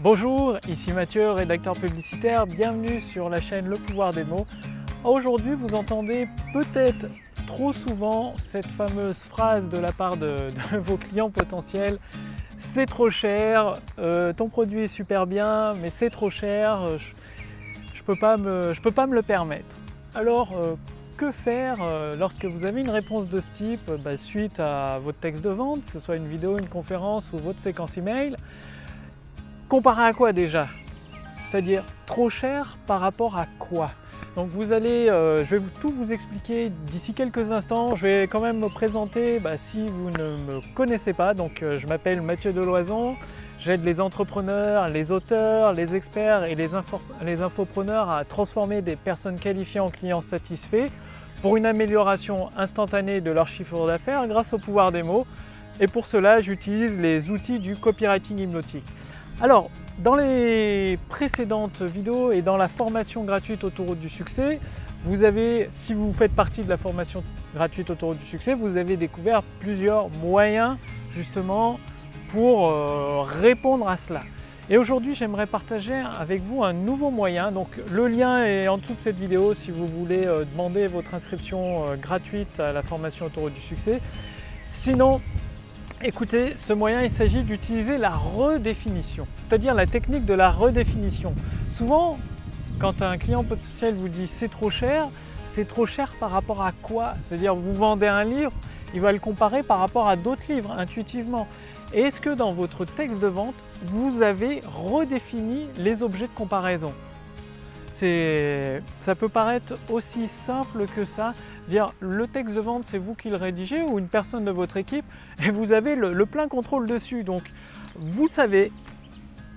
Bonjour, ici Mathieu, rédacteur publicitaire, bienvenue sur la chaîne Le Pouvoir des mots. Aujourd'hui, vous entendez peut-être trop souvent cette fameuse phrase de la part de vos clients potentiels: c'est trop cher, ton produit est super bien, mais c'est trop cher, je peux pas me le permettre. Alors, que faire lorsque vous avez une réponse de ce type suite à votre texte de vente, que ce soit une vidéo, une conférence ou votre séquence email? Comparé à quoi déjà? C'est-à-dire trop cher par rapport à quoi? Donc vous allez, je vais tout vous expliquer d'ici quelques instants. Je vais quand même me présenter si vous ne me connaissez pas. Donc je m'appelle Mathieu Deloison, j'aide les entrepreneurs, les auteurs, les experts et les infopreneurs à transformer des personnes qualifiées en clients satisfaits pour une amélioration instantanée de leur chiffre d'affaires grâce au pouvoir des mots. Et pour cela, j'utilise les outils du copywriting hypnotique. Alors, dans les précédentes vidéos et dans la formation gratuite Autoroute du succès, vous avez, si vous faites partie de la formation gratuite Autoroute du succès, vous avez découvert plusieurs moyens justement pour répondre à cela. Et aujourd'hui, j'aimerais partager avec vous un nouveau moyen. Donc, le lien est en dessous de cette vidéo si vous voulez demander votre inscription gratuite à la formation Autoroute du succès. Sinon, écoutez, ce moyen, il s'agit d'utiliser la redéfinition, c'est-à-dire la technique de la redéfinition. Souvent, quand un client potentiel vous dit c'est trop cher par rapport à quoi? C'est-à-dire vous vendez un livre, il va le comparer par rapport à d'autres livres intuitivement. Et est-ce que dans votre texte de vente, vous avez redéfini les objets de comparaison? Ça peut paraître aussi simple que ça. Dire le texte de vente, c'est vous qui le rédigez ou une personne de votre équipe et vous avez le plein contrôle dessus. Donc vous savez,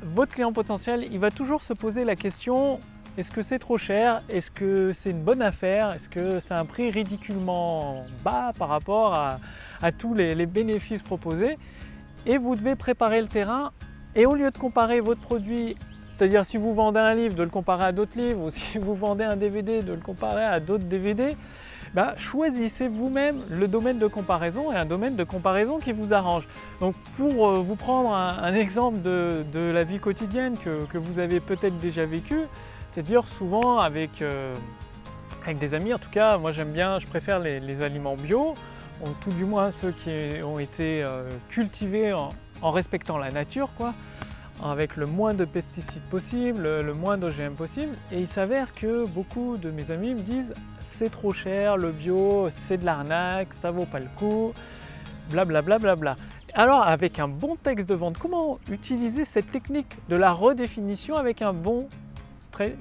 votre client potentiel, il va toujours se poser la question: est-ce que c'est trop cher? Est-ce que c'est une bonne affaire? Est-ce que c'est un prix ridiculement bas par rapport à tous les bénéfices proposés? Et vous devez préparer le terrain, et au lieu de comparer votre produit, c'est-à-dire si vous vendez un livre, de le comparer à d'autres livres, ou si vous vendez un DVD, de le comparer à d'autres DVD, choisissez vous-même le domaine de comparaison et un domaine de comparaison qui vous arrange. Donc pour vous prendre un exemple de la vie quotidienne que vous avez peut-être déjà vécu, c'est-à-dire souvent avec des amis, en tout cas moi je préfère les aliments bio, ou tout du moins ceux qui ont été cultivés en respectant la nature, avec le moins de pesticides possible, le moins d'OGM possible. Et il s'avère que beaucoup de mes amis me disent: c'est trop cher, le bio, c'est de l'arnaque, ça vaut pas le coup, blablabla. Bla bla bla. Alors avec un bon texte de vente, comment utiliser cette technique de la redéfinition avec un bon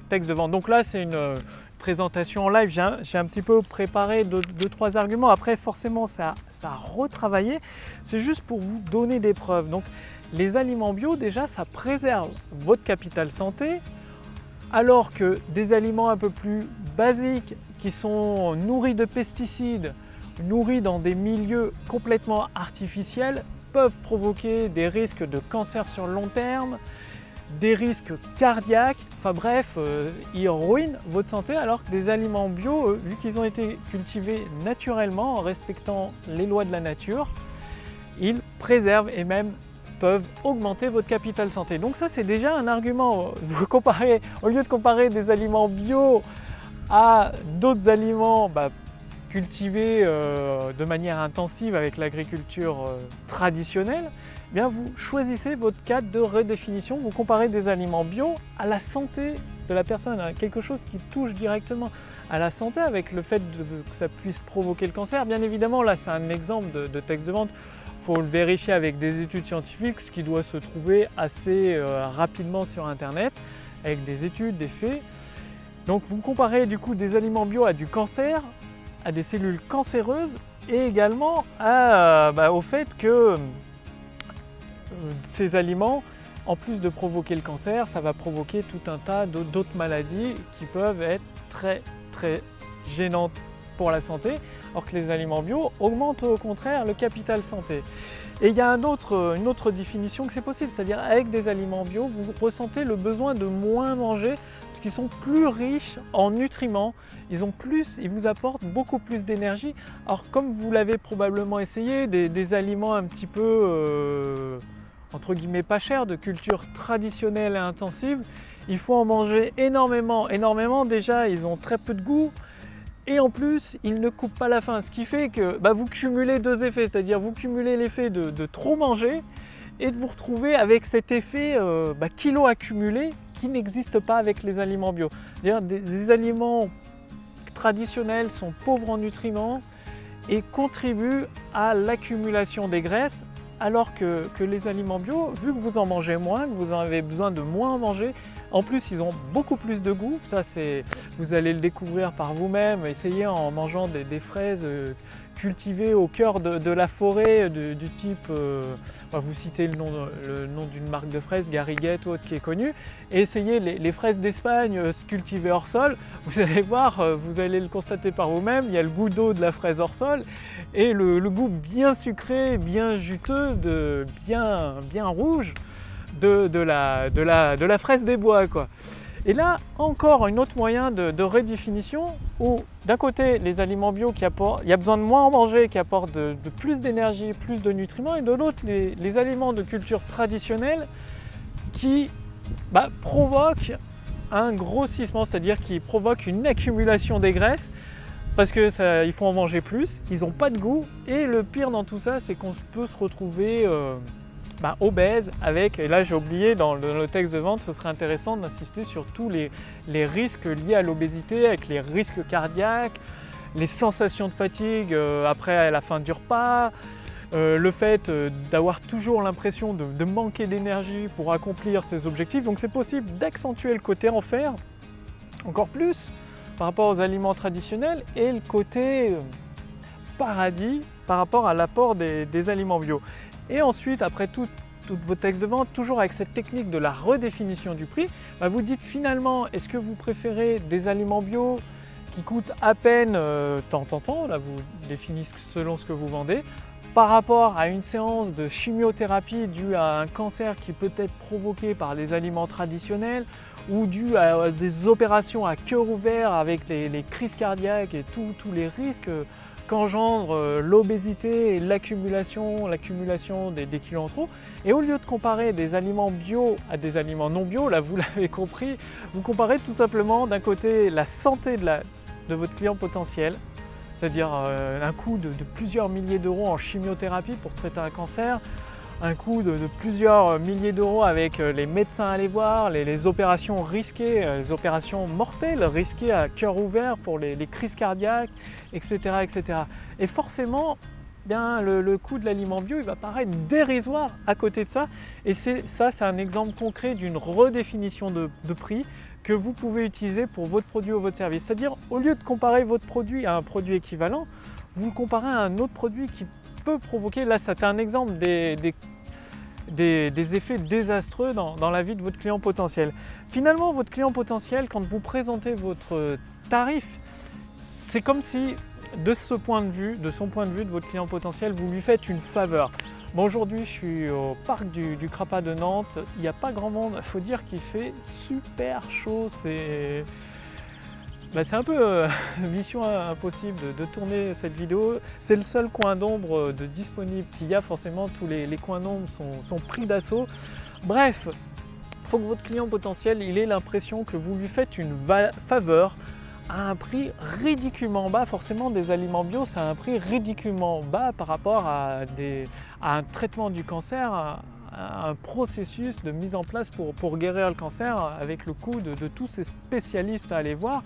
texte de vente? Donc là c'est une présentation en live, j'ai un petit peu préparé deux, trois arguments. Après forcément ça a retravaillé, c'est juste pour vous donner des preuves. Donc les aliments bio, déjà, ça préserve votre capital santé, alors que des aliments un peu plus basiques, qui sont nourris de pesticides, nourris dans des milieux complètement artificiels, peuvent provoquer des risques de cancer sur le long terme, des risques cardiaques, enfin bref, ils ruinent votre santé, alors que des aliments bio, vu qu'ils ont été cultivés naturellement, en respectant les lois de la nature, ils préservent et même peuvent augmenter votre capital santé. Donc ça c'est déjà un argument. Vous comparez, au lieu de comparer des aliments bio à d'autres aliments cultivés de manière intensive avec l'agriculture traditionnelle, vous choisissez votre cadre de redéfinition, vous comparez des aliments bio à la santé de la personne, à quelque chose qui touche directement à la santé, avec le fait que ça puisse provoquer le cancer. Bien évidemment, là c'est un exemple de texte de vente. Il faut le vérifier avec des études scientifiques, ce qui doit se trouver assez rapidement sur internet, avec des études, des faits. Donc vous comparez du coup des aliments bio à du cancer, à des cellules cancéreuses, et également au fait que ces aliments, en plus de provoquer le cancer, ça va provoquer tout un tas d'autres maladies qui peuvent être très très gênantes pour la santé, alors que les aliments bio augmentent au contraire le capital santé. Et il y a une autre définition que c'est possible, c'est-à-dire avec des aliments bio, vous ressentez le besoin de moins manger parce qu'ils sont plus riches en nutriments, ils vous apportent beaucoup plus d'énergie. Alors comme vous l'avez probablement essayé, des aliments un petit peu entre guillemets pas cher, de culture traditionnelle et intensive, il faut en manger énormément. Énormément, déjà, ils ont très peu de goût. Et en plus, ils ne coupent pas la faim, ce qui fait que vous cumulez deux effets, c'est-à-dire vous cumulez l'effet de trop manger et de vous retrouver avec cet effet kilo accumulé qui n'existe pas avec les aliments bio. C'est-à-dire des aliments traditionnels sont pauvres en nutriments et contribuent à l'accumulation des graisses, alors que les aliments bio, vu que vous en mangez moins, que vous en avez besoin de moins en manger, en plus ils ont beaucoup plus de goût, ça vous allez le découvrir par vous-même, essayez en mangeant des fraises cultivées au cœur de la forêt du type, vous citez le nom d'une marque de fraises, Garriguette ou autre qui est connue, et essayez les fraises d'Espagne cultivées hors sol, vous allez voir, vous allez le constater par vous-même, il y a le goût d'eau de la fraise hors sol et le goût bien sucré, bien juteux, bien rouge de la fraise des bois, quoi. Et là, encore un autre moyen de redéfinition où d'un côté les aliments bio il y a besoin de moins en manger, qui apportent de plus d'énergie, plus de nutriments, et de l'autre les aliments de culture traditionnelle qui provoquent un grossissement, c'est-à-dire qui provoquent une accumulation des graisses parce qu'il faut en manger plus, ils n'ont pas de goût, et le pire dans tout ça, c'est qu'on peut se retrouver obèse avec, et là j'ai oublié dans le texte de vente, ce serait intéressant d'insister sur tous les risques liés à l'obésité, avec les risques cardiaques, les sensations de fatigue après la fin du repas, le fait d'avoir toujours l'impression de manquer d'énergie pour accomplir ses objectifs. Donc c'est possible d'accentuer le côté enfer encore plus par rapport aux aliments traditionnels et le côté paradis par rapport à l'apport des aliments bio. Et ensuite, après tous vos textes de vente, toujours avec cette technique de la redéfinition du prix, vous dites finalement, est-ce que vous préférez des aliments bio qui coûtent à peine tant, là vous définissez selon ce que vous vendez, par rapport à une séance de chimiothérapie due à un cancer qui peut être provoqué par les aliments traditionnels, ou dû à des opérations à cœur ouvert avec les crises cardiaques et tous les risques qu'engendre l'obésité et l'accumulation des kilos en trop. Et au lieu de comparer des aliments bio à des aliments non bio, là vous l'avez compris, vous comparez tout simplement d'un côté la santé de votre client potentiel, c'est-à-dire un coût de plusieurs milliers d'euros en chimiothérapie pour traiter un cancer, un coût de plusieurs milliers d'euros avec les médecins à aller voir, les opérations risquées, les opérations mortelles risquées à cœur ouvert pour les crises cardiaques, etc., etc. Et forcément, le coût de l'aliment bio il va paraître dérisoire à côté de ça. Et c'est un exemple concret d'une redéfinition de prix que vous pouvez utiliser pour votre produit ou votre service. C'est-à-dire, au lieu de comparer votre produit à un produit équivalent, vous le comparez à un autre produit qui peut provoquer, là c'est un exemple des effets désastreux dans la vie de votre client potentiel. Finalement, votre client potentiel, quand vous présentez votre tarif, c'est comme si, de son point de vue, de votre client potentiel, vous lui faites une faveur. Bon, aujourd'hui, je suis au parc du Crapa de Nantes, il n'y a pas grand monde, il faut dire qu'il fait super chaud, c'est un peu mission impossible de tourner cette vidéo. C'est le seul coin d'ombre disponible qu'il y a, forcément tous les coins d'ombre sont pris d'assaut. Bref, il faut que votre client potentiel ait l'impression que vous lui faites une faveur à un prix ridiculement bas. Forcément, des aliments bio, c'est un prix ridiculement bas par rapport à un traitement du cancer, à un processus de mise en place pour guérir le cancer, avec le coût de tous ces spécialistes à aller voir.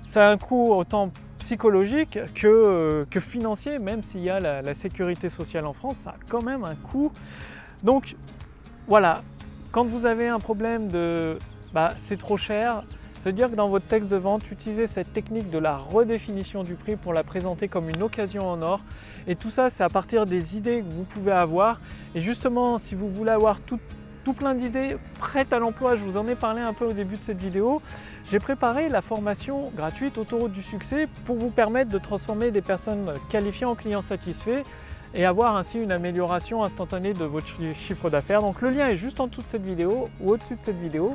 Ça a un coût autant psychologique que financier, même s'il y a la sécurité sociale en France, ça a quand même un coût. Donc voilà, quand vous avez un problème de c'est trop cher, c'est-à-dire que dans votre texte de vente, utilisez cette technique de la redéfinition du prix pour la présenter comme une occasion en or. Et tout ça, c'est à partir des idées que vous pouvez avoir. Et justement, si vous voulez avoir tout plein d'idées prêtes à l'emploi, je vous en ai parlé un peu au début de cette vidéo, j'ai préparé la formation gratuite Autoroute du succès pour vous permettre de transformer des personnes qualifiées en clients satisfaits et avoir ainsi une amélioration instantanée de votre chiffre d'affaires. Donc le lien est juste en dessous de cette vidéo ou au-dessus de cette vidéo.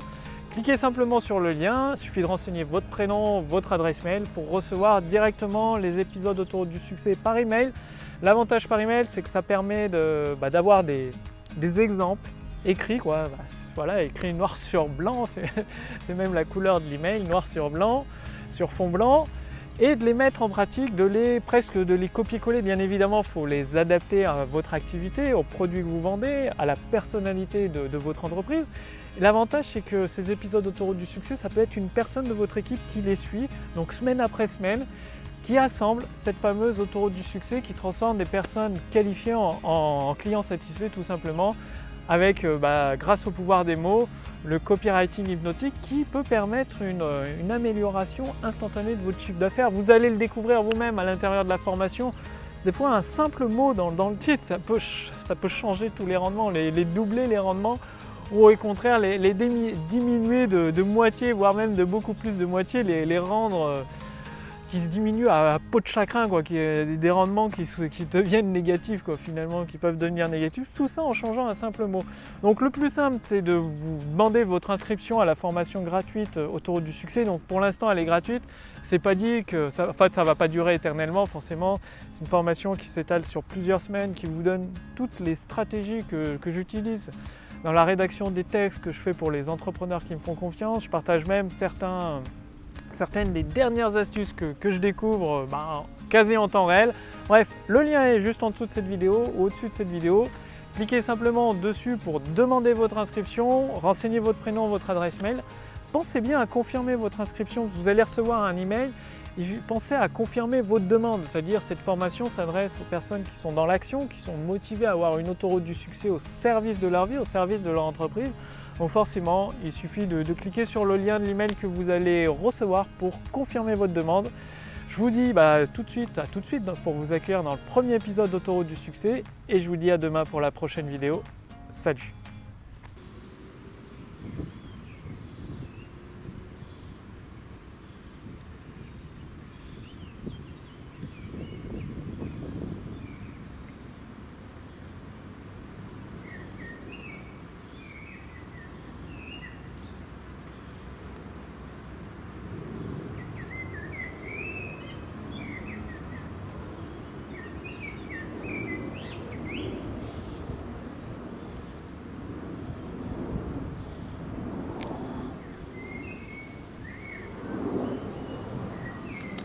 Cliquez simplement sur le lien, il suffit de renseigner votre prénom, votre adresse mail pour recevoir directement les épisodes Autoroute du succès par email. L'avantage par email, c'est que ça permet d'avoir des des exemples écrits, quoi. Voilà, écrit noir sur blanc, c'est même la couleur de l'email, noir sur blanc, sur fond blanc, et de les mettre en pratique, presque de les copier-coller. Bien évidemment, il faut les adapter à votre activité, aux produits que vous vendez, à la personnalité de votre entreprise. L'avantage, c'est que ces épisodes Autoroute du succès, ça peut être une personne de votre équipe qui les suit, donc semaine après semaine, qui assemble cette fameuse autoroute du succès, qui transforme des personnes qualifiées en clients satisfaits tout simplement, avec, grâce au pouvoir des mots, le copywriting hypnotique qui peut permettre une amélioration instantanée de votre chiffre d'affaires. Vous allez le découvrir vous-même à l'intérieur de la formation. Des fois, un simple mot dans le titre, ça peut changer tous les rendements, les doubler les rendements, ou au contraire les diminuer de moitié, voire même de beaucoup plus de moitié, les rendre qui se diminuent à peau de chagrin, quoi, des rendements qui deviennent négatifs, quoi, finalement, qui peuvent devenir négatifs, tout ça en changeant un simple mot. Donc le plus simple, c'est de vous demander votre inscription à la formation gratuite Autoroute du succès. Donc pour l'instant, elle est gratuite. C'est pas dit que ça va pas durer éternellement, forcément. C'est une formation qui s'étale sur plusieurs semaines, qui vous donne toutes les stratégies que j'utilise dans la rédaction des textes que je fais pour les entrepreneurs qui me font confiance. Je partage même certaines des dernières astuces que je découvre quasi en temps réel. Bref, le lien est juste en dessous de cette vidéo ou au-dessus de cette vidéo. Cliquez simplement dessus pour demander votre inscription, renseigner votre prénom, votre adresse mail. Pensez bien à confirmer votre inscription. Vous allez recevoir un email et pensez à confirmer votre demande. C'est-à-dire cette formation s'adresse aux personnes qui sont dans l'action, qui sont motivées à avoir une autoroute du succès au service de leur vie, au service de leur entreprise. Donc forcément, il suffit de cliquer sur le lien de l'email que vous allez recevoir pour confirmer votre demande. Je vous dis à tout de suite pour vous accueillir dans le premier épisode d'Autoroute du succès et je vous dis à demain pour la prochaine vidéo. Salut!